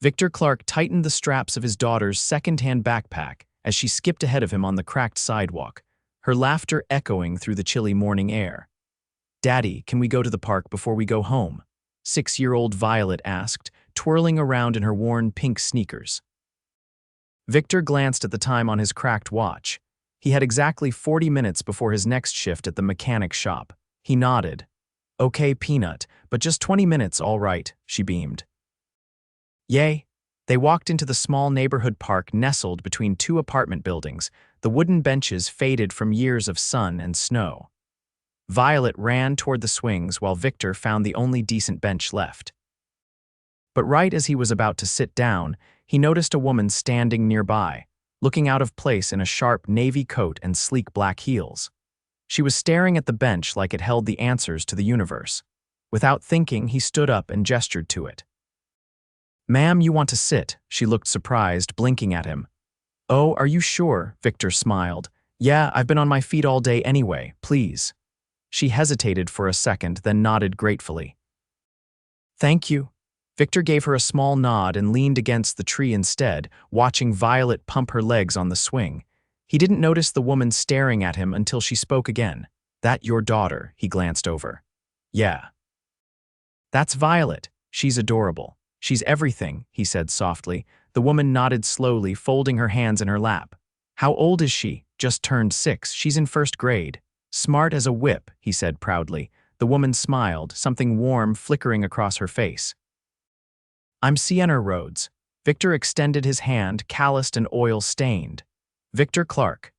Victor Clark tightened the straps of his daughter's second-hand backpack as she skipped ahead of him on the cracked sidewalk, her laughter echoing through the chilly morning air. "Daddy, can we go to the park before we go home?" 6-year-old Violet asked, twirling around in her worn pink sneakers. Victor glanced at the time on his cracked watch. He had exactly 40 minutes before his next shift at the mechanic shop. He nodded. "Okay, Peanut, but just 20 minutes, all right," she beamed. Yay! They walked into the small neighborhood park nestled between two apartment buildings, the wooden benches faded from years of sun and snow. Violet ran toward the swings while Victor found the only decent bench left. But right as he was about to sit down, he noticed a woman standing nearby, looking out of place in a sharp navy coat and sleek black heels. She was staring at the bench like it held the answers to the universe. Without thinking, he stood up and gestured to it. "Ma'am, you want to sit?" She looked surprised, blinking at him. "Oh, are you sure?" Victor smiled. "Yeah, I've been on my feet all day anyway, please." She hesitated for a second, then nodded gratefully. "Thank you." Victor gave her a small nod and leaned against the tree instead, watching Violet pump her legs on the swing. He didn't notice the woman staring at him until she spoke again. "That your daughter?" He glanced over. "Yeah." "That's Violet. She's adorable. She's everything," he said softly. The woman nodded slowly, folding her hands in her lap. "How old is she?" "Just turned 6. She's in 1st grade. Smart as a whip," he said proudly. The woman smiled, something warm flickering across her face. "I'm Sienna Rhodes." Victor extended his hand, calloused and oil-stained. "Victor Clark."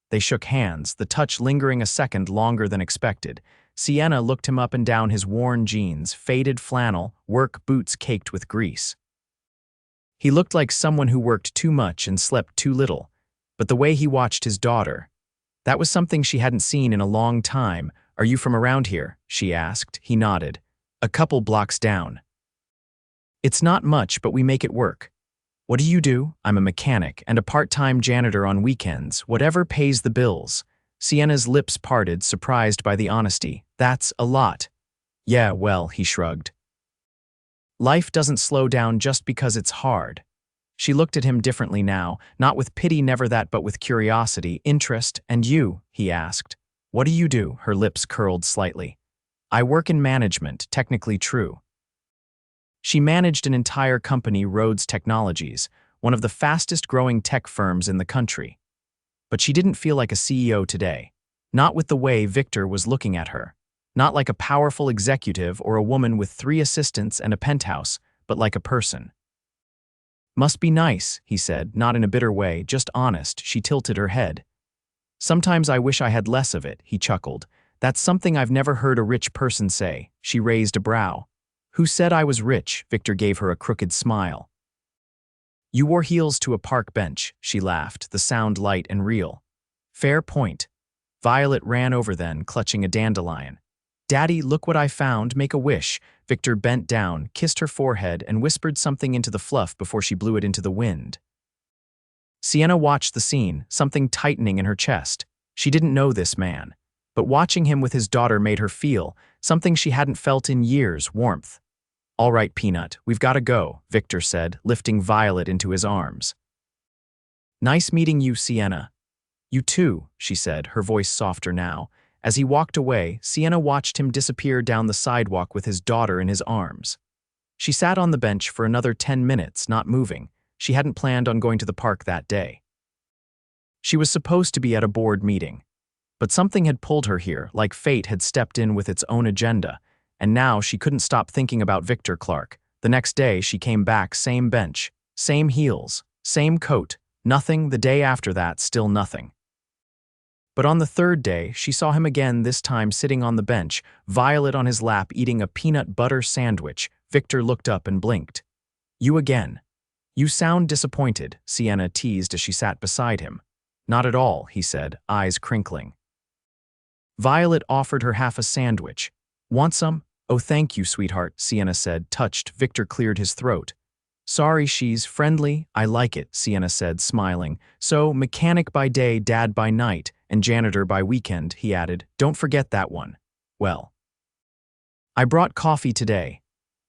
They shook hands, the touch lingering a second longer than expected. Sienna looked him up and down his worn jeans, faded flannel, work boots caked with grease. He looked like someone who worked too much and slept too little. But the way he watched his daughter, that was something she hadn't seen in a long time. "Are you from around here?" she asked. He nodded. "A couple blocks down." "It's not much, but we make it work." "What do you do?" "I'm a mechanic and a part-time janitor on weekends, whatever pays the bills." Sienna's lips parted, surprised by the honesty. "That's a lot." "Yeah, well," he shrugged. "Life doesn't slow down just because it's hard." She looked at him differently now, not with pity, never that, but with curiosity, interest. "And you?" he asked. "What do you do?" Her lips curled slightly. "I work in management, technically true." She managed an entire company, Rhodes Technologies, one of the fastest-growing tech firms in the country. But she didn't feel like a CEO today. Not with the way Victor was looking at her. Not like a powerful executive or a woman with 3 assistants and a penthouse, but like a person. "Must be nice," he said, not in a bitter way, just honest. She tilted her head. "Sometimes I wish I had less of it," he chuckled. "That's something I've never heard a rich person say." She raised a brow. "Who said I was rich?" Victor gave her a crooked smile. "You wore heels to a park bench," she laughed, the sound light and real. "Fair point." Violet ran over then, clutching a dandelion. "Daddy, look what I found, make a wish." Victor bent down, kissed her forehead, and whispered something into the fluff before she blew it into the wind. Sienna watched the scene, something tightening in her chest. She didn't know this man, but watching him with his daughter made her feel something she hadn't felt in years, warmth. "All right, Peanut, we've got to go," Victor said, lifting Violet into his arms. "Nice meeting you, Sienna." "You too," she said, her voice softer now. As he walked away, Sienna watched him disappear down the sidewalk with his daughter in his arms. She sat on the bench for another 10 minutes, not moving. She hadn't planned on going to the park that day. She was supposed to be at a board meeting. But something had pulled her here, like fate had stepped in with its own agenda. And now she couldn't stop thinking about Victor Clark. The next day she came back, same bench, same heels, same coat, nothing. The day after that, still nothing. But on the 3rd day, she saw him again, this time sitting on the bench, Violet on his lap eating a peanut butter sandwich. Victor looked up and blinked. "You again." "You sound disappointed," Sienna teased as she sat beside him. "Not at all," he said, eyes crinkling. Violet offered her half a sandwich. "Want some?" "Oh, thank you, sweetheart," Sienna said, touched. Victor cleared his throat. "Sorry, she's friendly. I like it," Sienna said, smiling. "So, mechanic by day, dad by night, and janitor by weekend," he added. "Don't forget that one." "Well, I brought coffee today."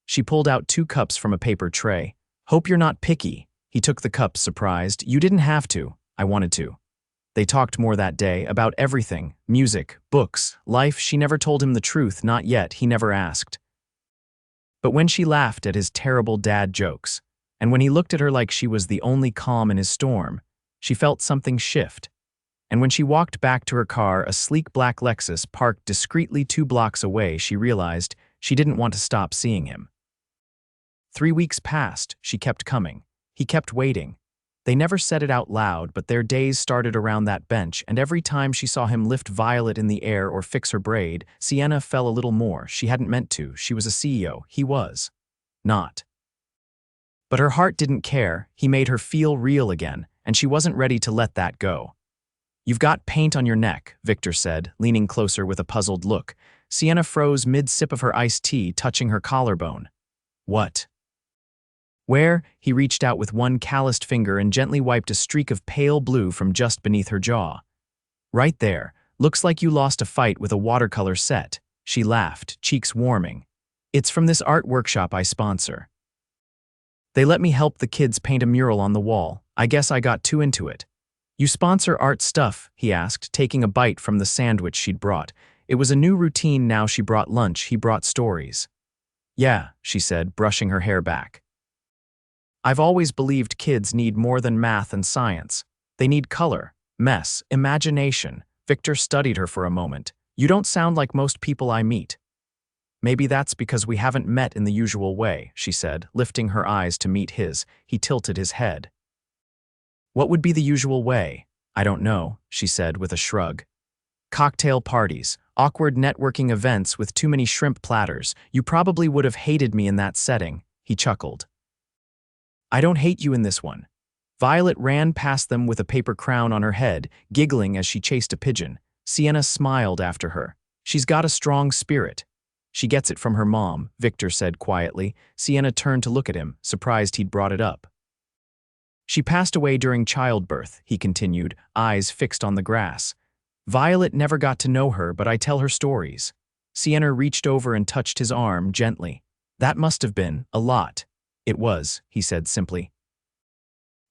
She pulled out 2 cups from a paper tray. Hope you're not picky. He took the cup, surprised. You didn't have to. I wanted to. They talked more that day, about everything, music, books, life. She never told him the truth, not yet, he never asked. But when she laughed at his terrible dad jokes, and when he looked at her like she was the only calm in his storm, she felt something shift. And when she walked back to her car, a sleek black Lexus parked discreetly 2 blocks away, she realized she didn't want to stop seeing him. 3 weeks passed, she kept coming. He kept waiting. They never said it out loud, but their days started around that bench, and every time she saw him lift Violet in the air or fix her braid, Sienna fell a little more. She hadn't meant to. She was a CEO. He was not. But her heart didn't care. He made her feel real again, and she wasn't ready to let that go. You've got paint on your neck, Victor said, leaning closer with a puzzled look. Sienna froze mid-sip of her iced tea, touching her collarbone. What? Where? He reached out with one calloused finger and gently wiped a streak of pale blue from just beneath her jaw. Right there. Looks like you lost a fight with a watercolor set. She laughed, cheeks warming. It's from this art workshop I sponsor. They let me help the kids paint a mural on the wall. I guess I got too into it. You sponsor art stuff? He asked, taking a bite from the sandwich she'd brought. It was a new routine now. She brought lunch, he brought stories. Yeah, she said, brushing her hair back. I've always believed kids need more than math and science. They need color, mess, imagination. Victor studied her for a moment. You don't sound like most people I meet. Maybe that's because we haven't met in the usual way, she said, lifting her eyes to meet his. He tilted his head. What would be the usual way? I don't know, she said with a shrug. Cocktail parties, awkward networking events with too many shrimp platters. You probably would have hated me in that setting, he chuckled. I don't hate you in this one. Violet ran past them with a paper crown on her head, giggling as she chased a pigeon. Sienna smiled after her. She's got a strong spirit. She gets it from her mom, Victor said quietly. Sienna turned to look at him, surprised he'd brought it up. She passed away during childbirth, he continued, eyes fixed on the grass. Violet never got to know her, but I tell her stories. Sienna reached over and touched his arm gently. That must have been a lot. It was, he said simply.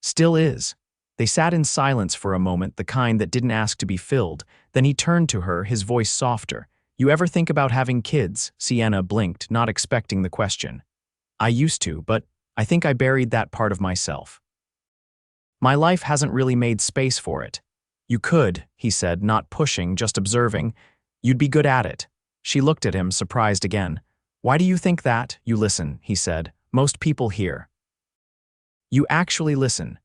Still is. They sat in silence for a moment, the kind that didn't ask to be filled. Then he turned to her, his voice softer. You ever think about having kids? Sienna blinked, not expecting the question. I used to, but I think I buried that part of myself. My life hasn't really made space for it. You could, he said, not pushing, just observing. You'd be good at it. She looked at him, surprised again. Why do you think that? You listen, he said. Most people hear. You actually listen.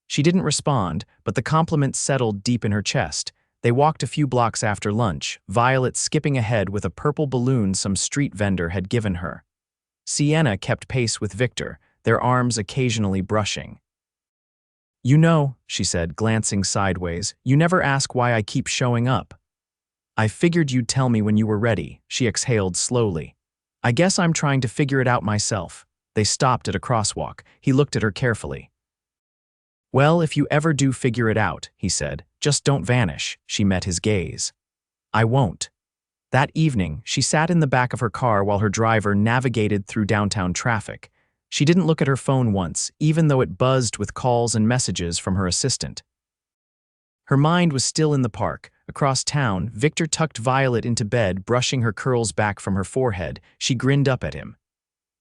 She didn't respond, but the compliment settled deep in her chest. They walked a few blocks after lunch, Violet skipping ahead with a purple balloon some street vendor had given her. Sienna kept pace with Victor, their arms occasionally brushing. You know, she said, glancing sideways, you never ask why I keep showing up. I figured you'd tell me when you were ready, she exhaled slowly. I guess I'm trying to figure it out myself. They stopped at a crosswalk. He looked at her carefully. Well, if you ever do figure it out, he said, just don't vanish. She met his gaze. I won't. That evening, she sat in the back of her car while her driver navigated through downtown traffic. She didn't look at her phone once, even though it buzzed with calls and messages from her assistant. Her mind was still in the park. Across town, Victor tucked Violet into bed, brushing her curls back from her forehead. She grinned up at him.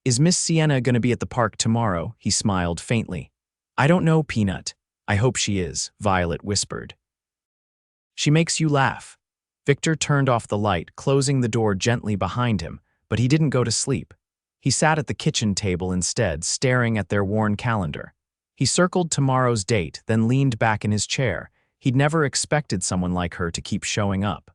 Is Miss Sienna going to be at the park tomorrow? He smiled faintly. I don't know, Peanut. I hope she is, Violet whispered. She makes you laugh. Victor turned off the light, closing the door gently behind him, but he didn't go to sleep. He sat at the kitchen table instead, staring at their worn calendar. He circled tomorrow's date, then leaned back in his chair. He'd never expected someone like her to keep showing up.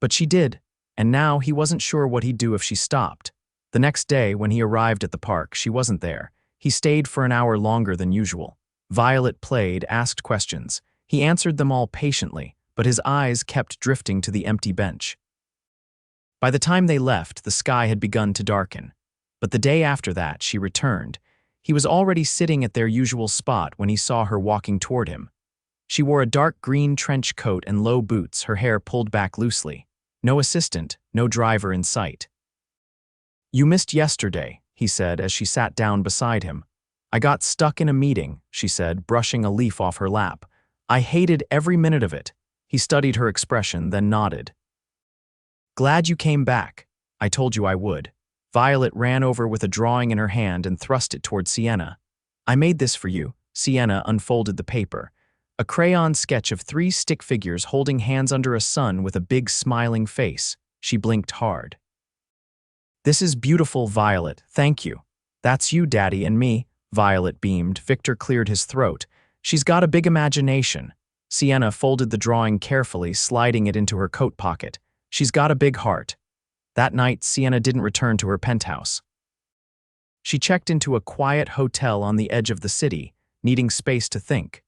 But she did, and now he wasn't sure what he'd do if she stopped. The next day, when he arrived at the park, she wasn't there. He stayed for an hour longer than usual. Violet played, asked questions. He answered them all patiently, but his eyes kept drifting to the empty bench. By the time they left, the sky had begun to darken. But the day after that, she returned. He was already sitting at their usual spot when he saw her walking toward him. She wore a dark green trench coat and low boots, her hair pulled back loosely. No assistant, no driver in sight. You missed yesterday, he said as she sat down beside him. I got stuck in a meeting, she said, brushing a leaf off her lap. I hated every minute of it. He studied her expression, then nodded. Glad you came back. I told you I would. Violet ran over with a drawing in her hand and thrust it toward Sienna. I made this for you. Sienna unfolded the paper. A crayon sketch of 3 stick figures holding hands under a sun with a big smiling face. She blinked hard. This is beautiful, Violet. Thank you. That's you, Daddy, and me. Violet beamed. Victor cleared his throat. She's got a big imagination. Sienna folded the drawing carefully, sliding it into her coat pocket. She's got a big heart. That night, Sienna didn't return to her penthouse. She checked into a quiet hotel on the edge of the city, needing space to think.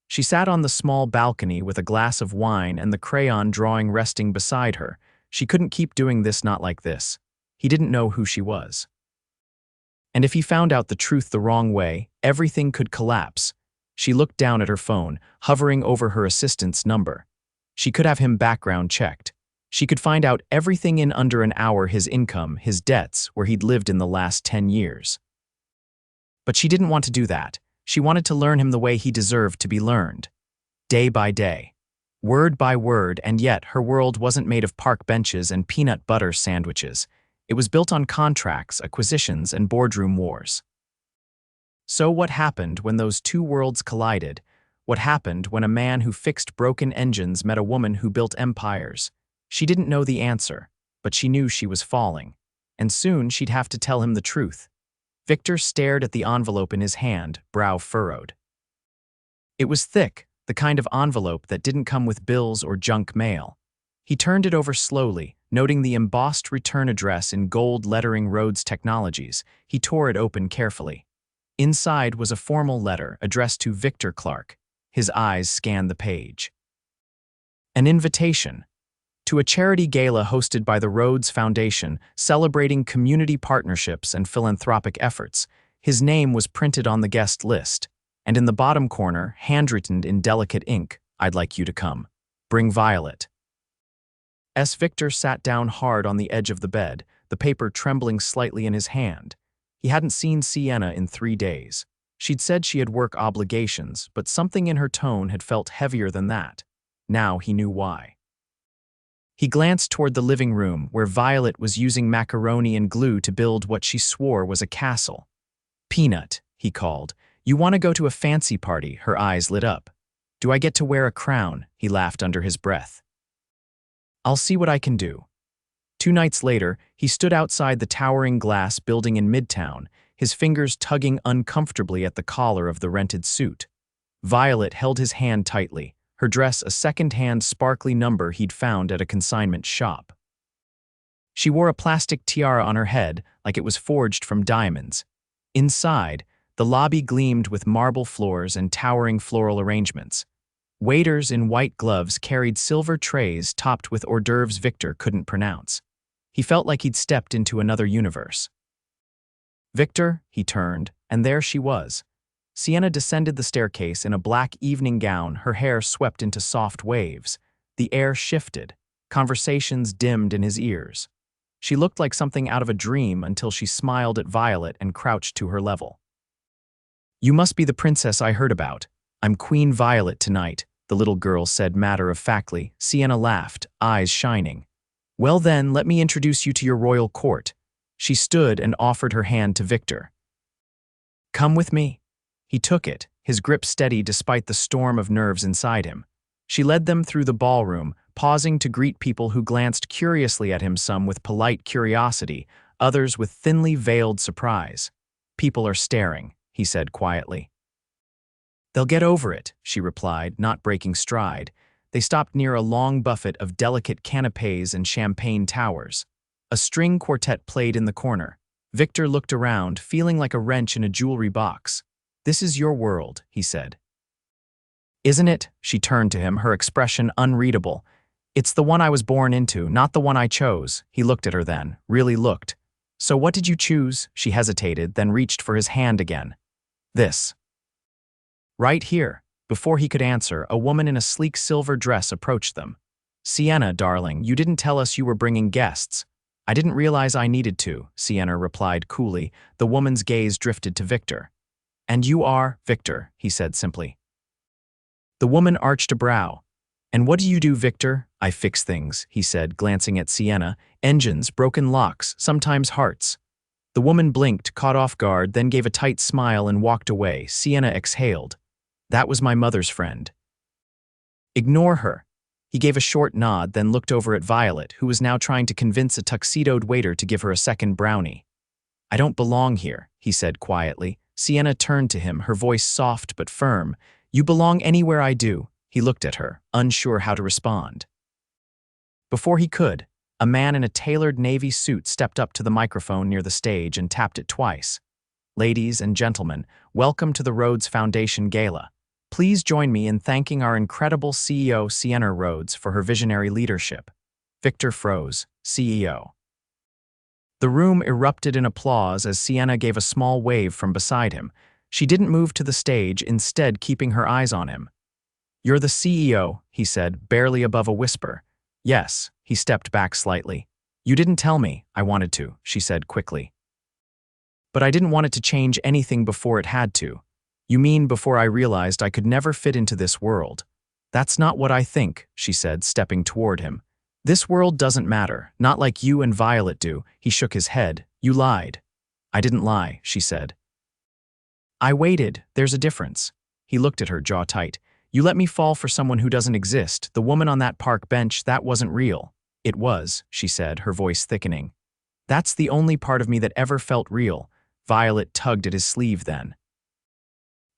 She sat on the small balcony with a glass of wine and the crayon drawing resting beside her. She couldn't keep doing this, not like this. He didn't know who she was. And if he found out the truth the wrong way, everything could collapse. She looked down at her phone, hovering over her assistant's number. She could have him background checked. She could find out everything in under an hour: his income, his debts, where he'd lived in the last 10 years. But she didn't want to do that. She wanted to learn him the way he deserved to be learned. Day by day. Word by word, and yet her world wasn't made of park benches and peanut butter sandwiches. It was built on contracts, acquisitions, and boardroom wars. So what happened when those two worlds collided? What happened when a man who fixed broken engines met a woman who built empires? She didn't know the answer, but she knew she was falling. And soon she'd have to tell him the truth. Victor stared at the envelope in his hand, brow furrowed. It was thick, the kind of envelope that didn't come with bills or junk mail. He turned it over slowly, noting the embossed return address in gold lettering: Rhodes Technologies. He tore it open carefully. Inside was a formal letter addressed to Victor Clark. His eyes scanned the page. An invitation to a charity gala hosted by the Rhodes Foundation, celebrating community partnerships and philanthropic efforts. His name was printed on the guest list, and in the bottom corner, handwritten in delicate ink, "I'd like you to come. Bring Violet." Victor sat down hard on the edge of the bed, the paper trembling slightly in his hand. He hadn't seen Sienna in 3 days. She'd said she had work obligations, but something in her tone had felt heavier than that. Now he knew why. He glanced toward the living room, where Violet was using macaroni and glue to build what she swore was a castle. "Peanut," he called. "You want to go to a fancy party?" Her eyes lit up. "Do I get to wear a crown?" He laughed under his breath. "I'll see what I can do." 2 nights later, he stood outside the towering glass building in Midtown, his fingers tugging uncomfortably at the collar of the rented suit. Violet held his hand tightly, her dress a second-hand sparkly number he'd found at a consignment shop. She wore a plastic tiara on her head like it was forged from diamonds. Inside, the lobby gleamed with marble floors and towering floral arrangements. Waiters in white gloves carried silver trays topped with hors d'oeuvres Victor couldn't pronounce. He felt like he'd stepped into another universe. "Victor," he turned, and there she was. Sienna descended the staircase in a black evening gown, her hair swept into soft waves. The air shifted. Conversations dimmed in his ears. She looked like something out of a dream until she smiled at Violet and crouched to her level. "You must be the princess I heard about. I'm Queen Violet tonight," the little girl said matter-of-factly. Sienna laughed, eyes shining. "Well then, let me introduce you to your royal court." She stood and offered her hand to Victor. "Come with me." He took it, his grip steady despite the storm of nerves inside him. She led them through the ballroom, pausing to greet people who glanced curiously at him, some with polite curiosity, others with thinly veiled surprise. "People are staring," he said quietly. "They'll get over it," she replied, not breaking stride. They stopped near a long buffet of delicate canapés and champagne towers. A string quartet played in the corner. Victor looked around, feeling like a wrench in a jewelry box. "This is your world," he said. "Isn't it?" She turned to him, her expression unreadable. "It's the one I was born into, not the one I chose." He looked at her then, really looked. "So what did you choose?" She hesitated, then reached for his hand again. "This." Right here. Before he could answer, a woman in a sleek silver dress approached them. "Sienna, darling, you didn't tell us you were bringing guests." "I didn't realize I needed to," Sienna replied coolly. The woman's gaze drifted to Victor. "And you are Victor," he said simply. The woman arched a brow. "And what do you do, Victor?" "I fix things," he said, glancing at Sienna. "Engines, broken locks, sometimes hearts." The woman blinked, caught off guard, then gave a tight smile and walked away. Sienna exhaled. "That was my mother's friend." "Ignore her." He gave a short nod, then looked over at Violet, who was now trying to convince a tuxedoed waiter to give her a second brownie. "I don't belong here," he said quietly. Sienna turned to him, her voice soft but firm. "You belong anywhere I do." He looked at her, unsure how to respond. Before he could, a man in a tailored navy suit stepped up to the microphone near the stage and tapped it twice. "Ladies and gentlemen, welcome to the Rhodes Foundation Gala. Please join me in thanking our incredible CEO, Sienna Rhodes, for her visionary leadership." Victor froze, CEO. The room erupted in applause as Sienna gave a small wave from beside him. She didn't move to the stage, instead keeping her eyes on him. "You're the CEO," he said, barely above a whisper. "Yes," he stepped back slightly. "You didn't tell me." "I wanted to," she said quickly. "But I didn't want it to change anything before it had to." "You mean before I realized I could never fit into this world?" "That's not what I think," she said, stepping toward him. "This world doesn't matter, not like you and Violet do." He shook his head. "You lied." "I didn't lie," she said. "I waited. There's a difference." He looked at her, jaw tight. "You let me fall for someone who doesn't exist. The woman on that park bench, that wasn't real." "It was," she said, her voice thickening. "That's the only part of me that ever felt real." Violet tugged at his sleeve then.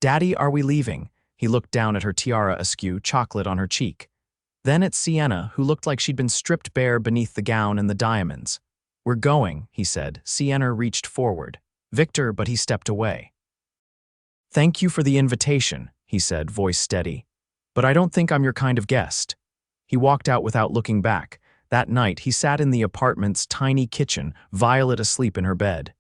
"Daddy, are we leaving?" He looked down at her tiara askew, chocolate on her cheek. Then at Sienna, who looked like she'd been stripped bare beneath the gown and the diamonds. "We're going," he said. Sienna reached forward. "Victor," but he stepped away. "Thank you for the invitation," he said, voice steady. "But I don't think I'm your kind of guest." He walked out without looking back. That night, he sat in the apartment's tiny kitchen, Violet asleep in her bed.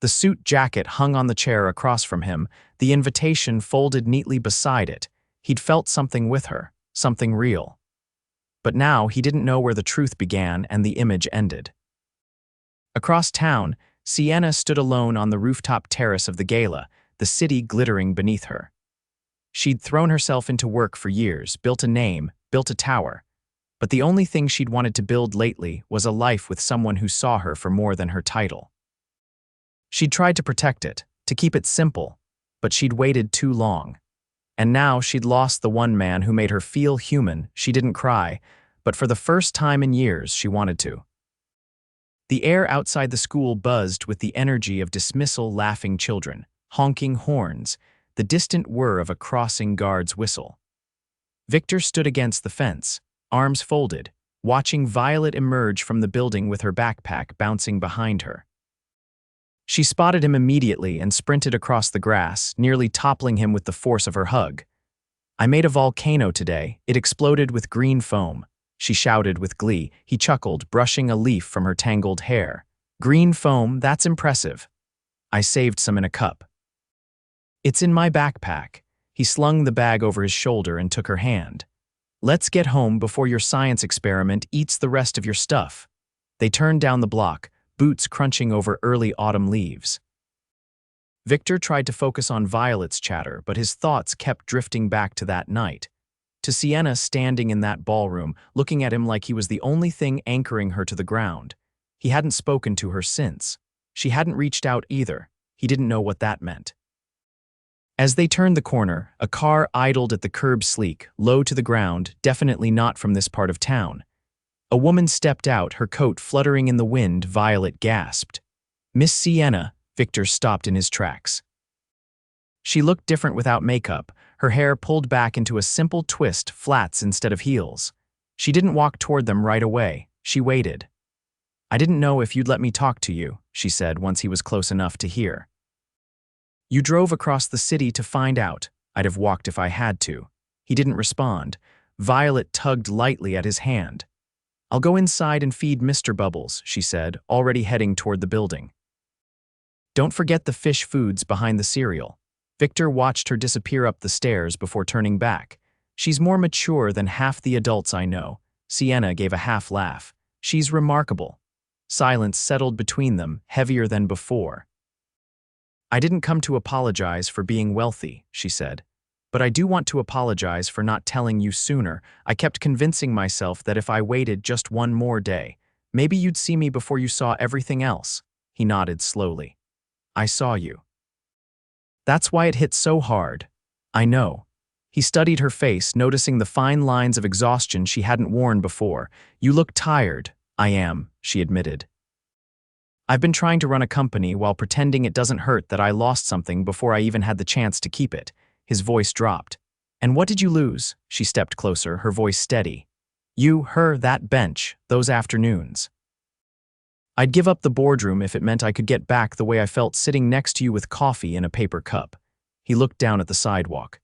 The suit jacket hung on the chair across from him, the invitation folded neatly beside it. He'd felt something with her, something real. But now he didn't know where the truth began and the image ended. Across town, Sienna stood alone on the rooftop terrace of the gala, the city glittering beneath her. She'd thrown herself into work for years, built a name, built a tower. But the only thing she'd wanted to build lately was a life with someone who saw her for more than her title. She'd tried to protect it, to keep it simple, but she'd waited too long. And now she'd lost the one man who made her feel human. She didn't cry, but for the first time in years, she wanted to. The air outside the school buzzed with the energy of dismissal, laughing children, honking horns, the distant whir of a crossing guard's whistle. Victor stood against the fence, arms folded, watching Violet emerge from the building with her backpack bouncing behind her. She spotted him immediately and sprinted across the grass, nearly toppling him with the force of her hug. "I made a volcano today. It exploded with green foam," she shouted with glee. He chuckled, brushing a leaf from her tangled hair. "Green foam, that's impressive." "I saved some in a cup." "It's in my backpack." He slung the bag over his shoulder and took her hand. "Let's get home before your science experiment eats the rest of your stuff." They turned down the block, boots crunching over early autumn leaves. Victor tried to focus on Violet's chatter, but his thoughts kept drifting back to that night. To Sienna standing in that ballroom, looking at him like he was the only thing anchoring her to the ground. He hadn't spoken to her since. She hadn't reached out either. He didn't know what that meant. As they turned the corner, a car idled at the curb sleek, low to the ground, definitely not from this part of town. A woman stepped out, her coat fluttering in the wind. Violet gasped. "Miss Sienna," Victor stopped in his tracks. She looked different without makeup, her hair pulled back into a simple twist, flats instead of heels. She didn't walk toward them right away. She waited. "I didn't know if you'd let me talk to you," she said once he was close enough to hear. "You drove across the city to find out. I'd have walked if I had to." He didn't respond. Violet tugged lightly at his hand. "I'll go inside and feed Mr. Bubbles," she said, already heading toward the building. "Don't forget the fish foods behind the cereal." Victor watched her disappear up the stairs before turning back. "She's more mature than half the adults I know." Sienna gave a half laugh. "She's remarkable." Silence settled between them, heavier than before. I didn't come to apologize for being wealthy, she said. But I do want to apologize for not telling you sooner. I kept convincing myself that if I waited just one more day, maybe you'd see me before you saw everything else. He nodded slowly. I saw you. That's why it hit so hard. I know. He studied her face, noticing the fine lines of exhaustion she hadn't worn before. You look tired. I am, she admitted. I've been trying to run a company while pretending it doesn't hurt that I lost something before I even had the chance to keep it. His voice dropped. And what did you lose? She stepped closer, her voice steady. You, her, that bench, those afternoons. I'd give up the boardroom if it meant I could get back the way I felt sitting next to you with coffee in a paper cup. He looked down at the sidewalk.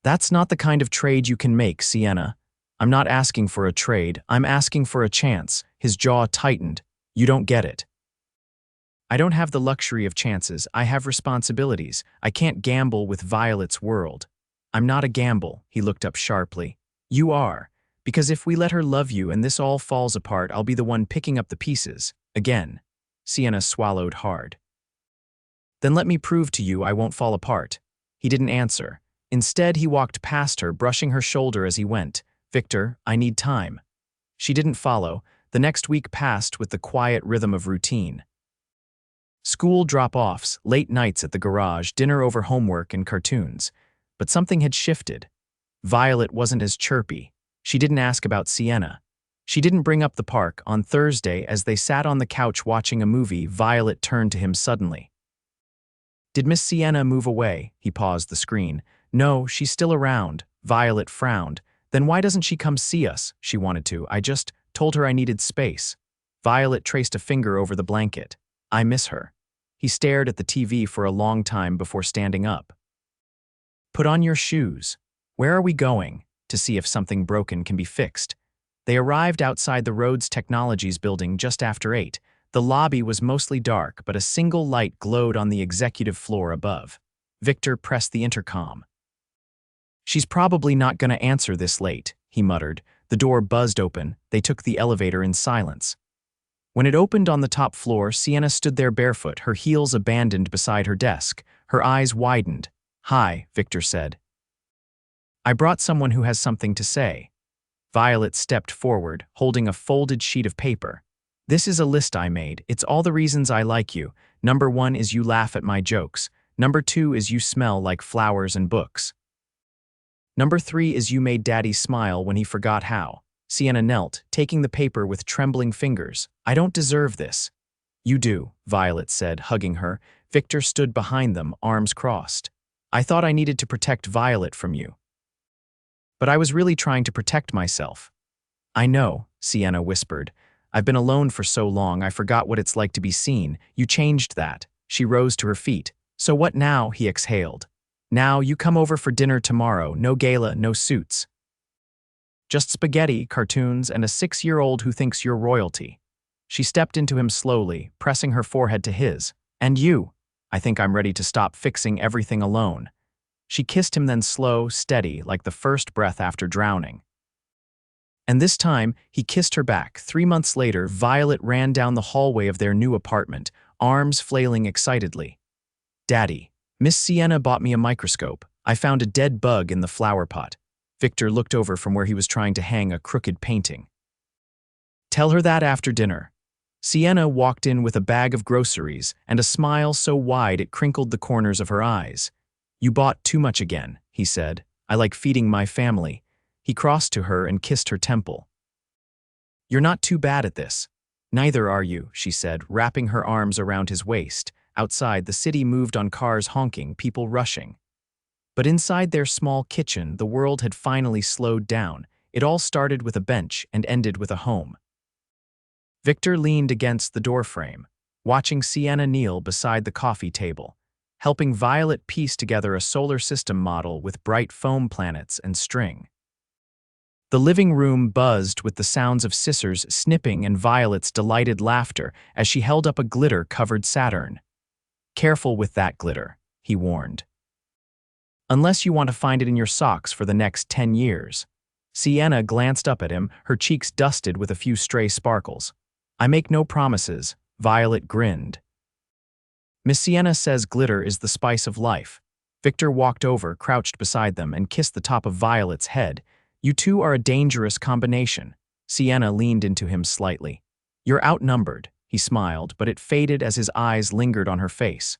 That's not the kind of trade you can make, Sienna. I'm not asking for a trade, I'm asking for a chance. His jaw tightened. You don't get it. I don't have the luxury of chances, I have responsibilities. I can't gamble with Violet's world. I'm not a gamble, he looked up sharply. You are. Because if we let her love you and this all falls apart, I'll be the one picking up the pieces. Again. Sienna swallowed hard. Then let me prove to you I won't fall apart. He didn't answer. Instead, he walked past her, brushing her shoulder as he went. Victor, I need time. She didn't follow. The next week passed with the quiet rhythm of routine. School drop-offs, late nights at the garage, dinner over homework and cartoons. But something had shifted. Violet wasn't as chirpy. She didn't ask about Sienna. She didn't bring up the park. On Thursday, as they sat on the couch watching a movie, Violet turned to him suddenly. Did Miss Sienna move away? He paused the screen. No, she's still around. Violet frowned. Then why doesn't she come see us? She wanted to. I just told her I needed space. Violet traced a finger over the blanket. I miss her. He stared at the TV for a long time before standing up. Put on your shoes. Where are we going? To see if something broken can be fixed. They arrived outside the Rhodes Technologies building just after 8. The lobby was mostly dark, but a single light glowed on the executive floor above. Victor pressed the intercom. She's probably not going to answer this late, he muttered. The door buzzed open. They took the elevator in silence. When it opened on the top floor, Sienna stood there barefoot, her heels abandoned beside her desk. Her eyes widened. Hi, Victor said. I brought someone who has something to say. Violet stepped forward, holding a folded sheet of paper. This is a list I made. It's all the reasons I like you. Number 1 is you laugh at my jokes. Number 2 is you smell like flowers and books. Number 3 is you made Daddy smile when he forgot how. Sienna knelt, taking the paper with trembling fingers. I don't deserve this. You do, Violet said, hugging her. Victor stood behind them, arms crossed. I thought I needed to protect Violet from you. But I was really trying to protect myself. I know, Sienna whispered. I've been alone for so long, I forgot what it's like to be seen. You changed that. She rose to her feet. So what now? He exhaled. Now you come over for dinner tomorrow. No gala, no suits. Just spaghetti, cartoons, and a 6-year-old who thinks you're royalty. She stepped into him slowly, pressing her forehead to his. And you. I think I'm ready to stop fixing everything alone. She kissed him then slow, steady, like the first breath after drowning. And this time, he kissed her back. 3 months later, Violet ran down the hallway of their new apartment, arms flailing excitedly. Daddy, Miss Sienna bought me a microscope. I found a dead bug in the flower pot. Victor looked over from where he was trying to hang a crooked painting. Tell her that after dinner. Sienna walked in with a bag of groceries and a smile so wide it crinkled the corners of her eyes. You bought too much again, he said. I like feeding my family. He crossed to her and kissed her temple. You're not too bad at this. Neither are you, she said, wrapping her arms around his waist. Outside, the city moved on cars honking, people rushing. But inside their small kitchen, the world had finally slowed down. It all started with a bench and ended with a home. Victor leaned against the doorframe, watching Sienna kneel beside the coffee table, helping Violet piece together a solar system model with bright foam planets and string. The living room buzzed with the sounds of scissors snipping and Violet's delighted laughter as she held up a glitter-covered Saturn. Careful with that glitter, he warned. Unless you want to find it in your socks for the next 10 years. Sienna glanced up at him, her cheeks dusted with a few stray sparkles. I make no promises, Violet grinned. Miss Sienna says glitter is the spice of life. Victor walked over, crouched beside them, and kissed the top of Violet's head. You two are a dangerous combination. Sienna leaned into him slightly. You're outnumbered, he smiled, but it faded as his eyes lingered on her face.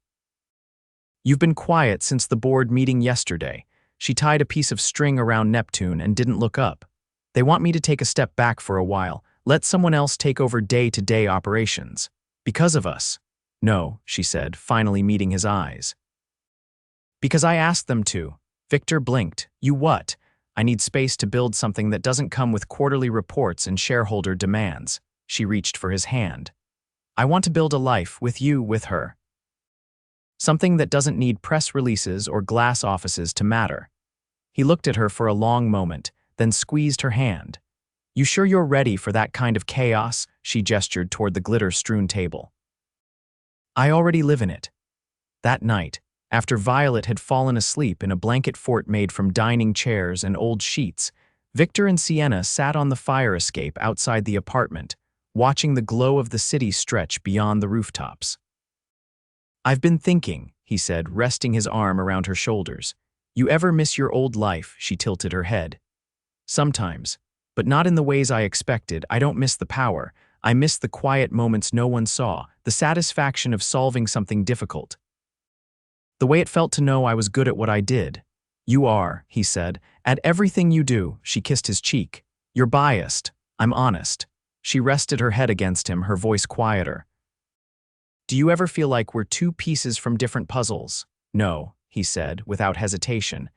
You've been quiet since the board meeting yesterday. She tied a piece of string around Neptune and didn't look up. They want me to take a step back for a while, let someone else take over day-to-day operations. Because of us. No, she said, finally meeting his eyes. Because I asked them to. Victor blinked. You what? I need space to build something that doesn't come with quarterly reports and shareholder demands. She reached for his hand. I want to build a life with you, with her. Something that doesn't need press releases or glass offices to matter. He looked at her for a long moment, then squeezed her hand. You sure you're ready for that kind of chaos? She gestured toward the glitter-strewn table. I already live in it. That night, after Violet had fallen asleep in a blanket fort made from dining chairs and old sheets, Victor and Sienna sat on the fire escape outside the apartment, watching the glow of the city stretch beyond the rooftops. I've been thinking, he said, resting his arm around her shoulders. You ever miss your old life? She tilted her head. Sometimes, but not in the ways I expected. I don't miss the power. I miss the quiet moments no one saw, the satisfaction of solving something difficult. The way it felt to know I was good at what I did. You are, he said, at everything you do. She kissed his cheek. You're biased. I'm honest. She rested her head against him, her voice quieter. Do you ever feel like we're two pieces from different puzzles? No, he said, without hesitation.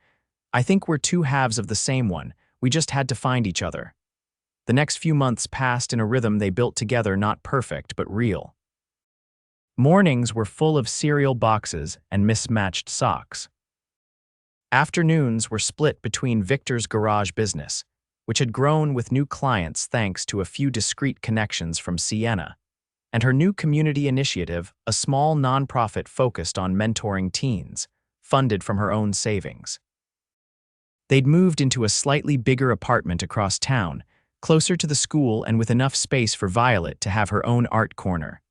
I think we're two halves of the same one. We just had to find each other. The next few months passed in a rhythm they built together, not perfect, but real. Mornings were full of cereal boxes and mismatched socks. Afternoons were split between Victor's garage business, which had grown with new clients thanks to a few discreet connections from Sienna, and her new community initiative, a small nonprofit focused on mentoring teens, funded from her own savings. They'd moved into a slightly bigger apartment across town, closer to the school and with enough space for Violet to have her own art corner.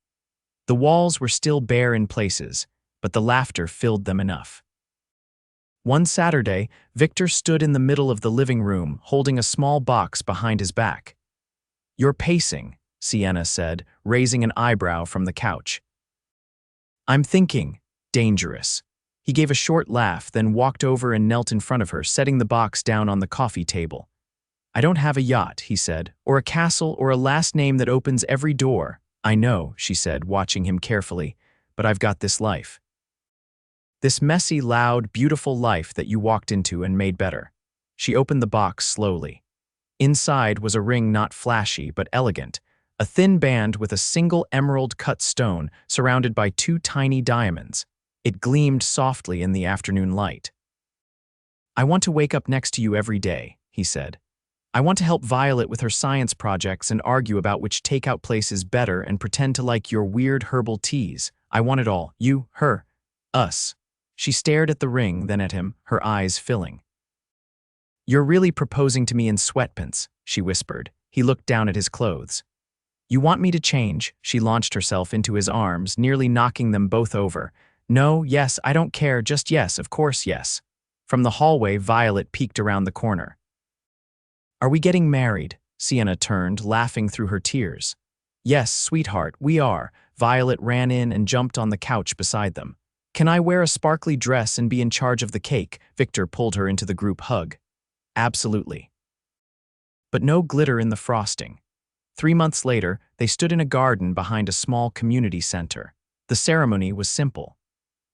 The walls were still bare in places, but the laughter filled them enough. One Saturday, Victor stood in the middle of the living room, holding a small box behind his back. You're pacing, Sienna said, raising an eyebrow from the couch. I'm thinking, dangerous. He gave a short laugh, then walked over and knelt in front of her, setting the box down on the coffee table. I don't have a yacht, he said, or a castle or a last name that opens every door. I know, she said, watching him carefully, but I've got this life. This messy, loud, beautiful life that you walked into and made better. She opened the box slowly. Inside was a ring not flashy but elegant, a thin band with a single emerald-cut stone surrounded by two tiny diamonds. It gleamed softly in the afternoon light. I want to wake up next to you every day, he said. I want to help Violet with her science projects and argue about which takeout place is better and pretend to like your weird herbal teas. I want it all. You, her, us. She stared at the ring, then at him, her eyes filling. You're really proposing to me in sweatpants, she whispered. He looked down at his clothes. You want me to change? She launched herself into his arms, nearly knocking them both over. No, yes, I don't care, just yes, of course yes. From the hallway, Violet peeked around the corner. Are we getting married? Sienna turned, laughing through her tears. Yes, sweetheart, we are. Violet ran in and jumped on the couch beside them. Can I wear a sparkly dress and be in charge of the cake? Victor pulled her into the group hug. Absolutely. But no glitter in the frosting. 3 months later, they stood in a garden behind a small community center. The ceremony was simple.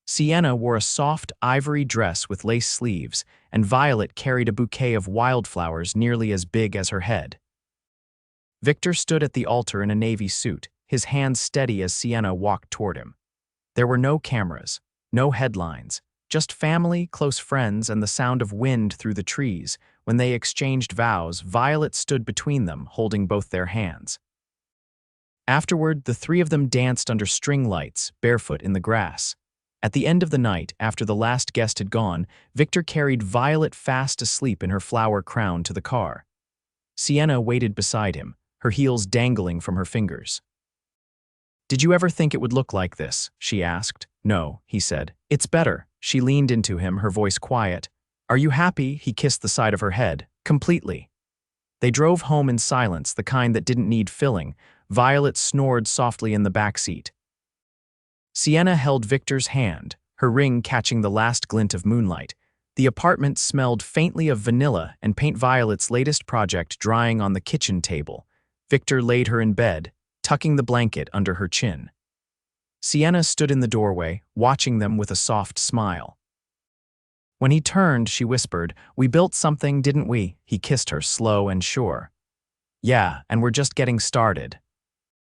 Sienna wore a soft ivory dress with lace sleeves, and Violet carried a bouquet of wildflowers nearly as big as her head. Victor stood at the altar in a navy suit, his hands steady as Sienna walked toward him. There were no cameras, no headlines, just family, close friends, and the sound of wind through the trees. When they exchanged vows, Violet stood between them, holding both their hands. Afterward, the three of them danced under string lights, barefoot in the grass. At the end of the night, after the last guest had gone, Victor carried Violet fast asleep in her flower crown to the car. Sienna waited beside him, her heels dangling from her fingers. Did you ever think it would look like this? She asked, No, he said. It's better. She leaned into him, her voice quiet. Are you happy? He kissed the side of her head. Completely. They drove home in silence, the kind that didn't need filling. Violet snored softly in the back seat. Sienna held Victor's hand, her ring catching the last glint of moonlight. The apartment smelled faintly of vanilla and Paint Violet's latest project drying on the kitchen table. Victor laid her in bed, tucking the blanket under her chin. Sienna stood in the doorway, watching them with a soft smile. When he turned, she whispered, "We built something, didn't we?" He kissed her, slow and sure. "Yeah, and we're just getting started."